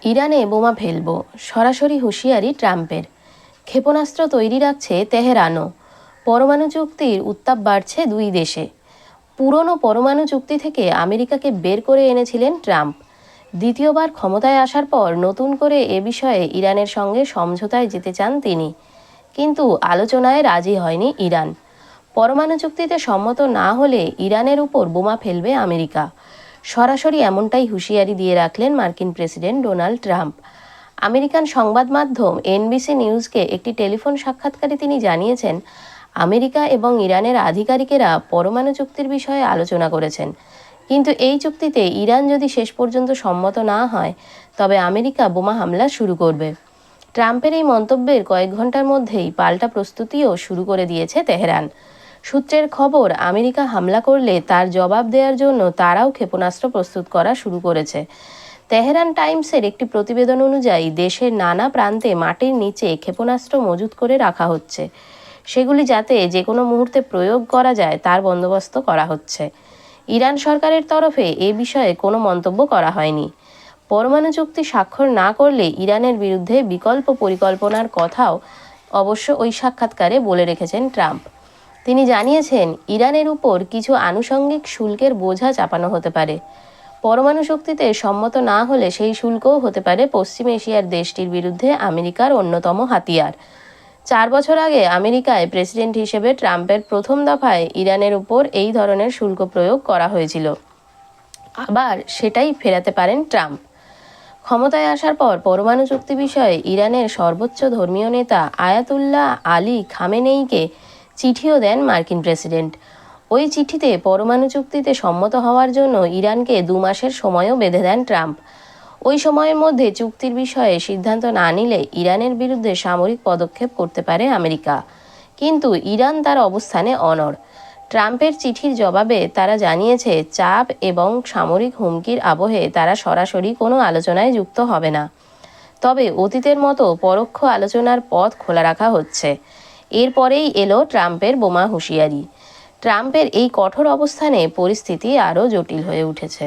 ইরানে বোমা ফেলব, সরাসরি হুঁশিয়ারি ট্রাম্পের। ক্ষেপণাস্ত্র তৈরি রাখছে তেহরানও। পরমাণু চুক্তির উত্তাপ বাড়ছে দুই দেশে। পুরনো পরমাণু চুক্তি থেকে আমেরিকাকে বের করে এনেছিলেন ট্রাম্প। দ্বিতীয়বার ক্ষমতায় আসার পর নতুন করে এ বিষয়ে ইরানের সঙ্গে সমঝোতায় যেতে চান তিনি, কিন্তু আলোচনায় রাজি হয়নি ইরান। পরমাণু চুক্তিতে সম্মত না হলে ইরানের উপর বোমা ফেলবে আমেরিকা। সরাসরি এমনটাই হুঁশিয়ারি দিয়ে রাখলেন মার্কিন প্রেসিডেন্ট ডোনাল্ড ট্রাম্প। আমেরিকান সংবাদ মাধ্যম এনবিসি নিউজকে একটি টেলিফোন সাক্ষাৎকারে তিনি জানিয়েছেন, আমেরিকা এবং ইরানের আধিকারিকেরা পরমাণু চুক্তির বিষয়ে আলোচনা করেছেন, কিন্তু এই চুক্তিতে ইরান যদি শেষ পর্যন্ত সম্মত না হয় তবে আমেরিকা বোমা হামলা শুরু করবে। ট্রাম্পের এই মন্তব্যের কয়েক ঘন্টার মধ্যেই পাল্টা প্রস্তুতিও শুরু করে দিয়েছে তেহরান। সূত্রের খবর, আমেরিকা হামলা করলে তার জবাব দেওয়ার জন্য তারাও ক্ষেপণাস্ত্র প্রস্তুত করা শুরু করেছে। তেহরান টাইমসের একটি প্রতিবেদন অনুযায়ী দেশের নানা প্রান্তে মাটির নিচে ক্ষেপণাস্ত্র মজুত করে রাখা হচ্ছে। সেগুলি যাতে যে কোনো মুহূর্তে প্রয়োগ করা যায় তার বন্দোবস্ত করা হচ্ছে। ইরান সরকারের তরফে এ বিষয়ে কোনো মন্তব্য করা হয়নি। পরমাণু চুক্তি স্বাক্ষর না করলে ইরানের বিরুদ্ধে বিকল্প পরিকল্পনার কথাও অবশ্য ওই সাক্ষাৎকারে বলে রেখেছেন ট্রাম্প। তিনি জানিয়েছেন, ইরানের উপর কিছু আনুষঙ্গিক শুল্কের বোঝা চাপানো হতে পারে। পরমাণু শক্তিতে সম্মত না হলে সেই শুল্কও হতে পারে পশ্চিম এশিয়ার দেশটির বিরুদ্ধে আমেরিকার অন্যতম হাতিয়ার। 4 বছর আগে আমেরিকায় প্রেসিডেন্ট হিসেবে ট্রাম্পের প্রথম দফায় ইরানের উপর এই ধরনের শুল্ক প্রয়োগ করা হয়েছিল। আবার সেটাই ফেরাতে পারেন ট্রাম্প। ক্ষমতায় আসার পর পরমাণু চুক্তি বিষয়ে ইরানের সর্বোচ্চ ধর্মীয় নেতা আয়াতুল্লাহ আলী খামেনেইকে চিঠিও দেন মার্কিন প্রেসিডেন্ট। ওই চিঠিতে পরমাণু চুক্তিতে সম্মত হওয়ার জন্য ইরানকে 2 মাসের সময়ও বেঁধে দেন ট্রাম্প। ওই সময়ের মধ্যে চুক্তির বিষয়ে সিদ্ধান্ত না নিলে ইরানের বিরুদ্ধে সামরিক পদক্ষেপ করতে পারে আমেরিকা। কিন্তু ইরান তার অবস্থানে অনড়। ট্রাম্পের চিঠির জবাবে তারা জানিয়েছে, চাপ এবং সামরিক হুমকির আবহে তারা সরাসরি কোনো আলোচনায় যুক্ত হবে না। তবে অতীতের মতো পরোক্ষ আলোচনার পথ খোলা রাখা হচ্ছে। এরপরেই এলো ট্রাম্পের বোমা হুঁশিয়ারি। ট্রাম্পের এই কঠোর অবস্থানে পরিস্থিতি আরও জটিল হয়ে উঠেছে।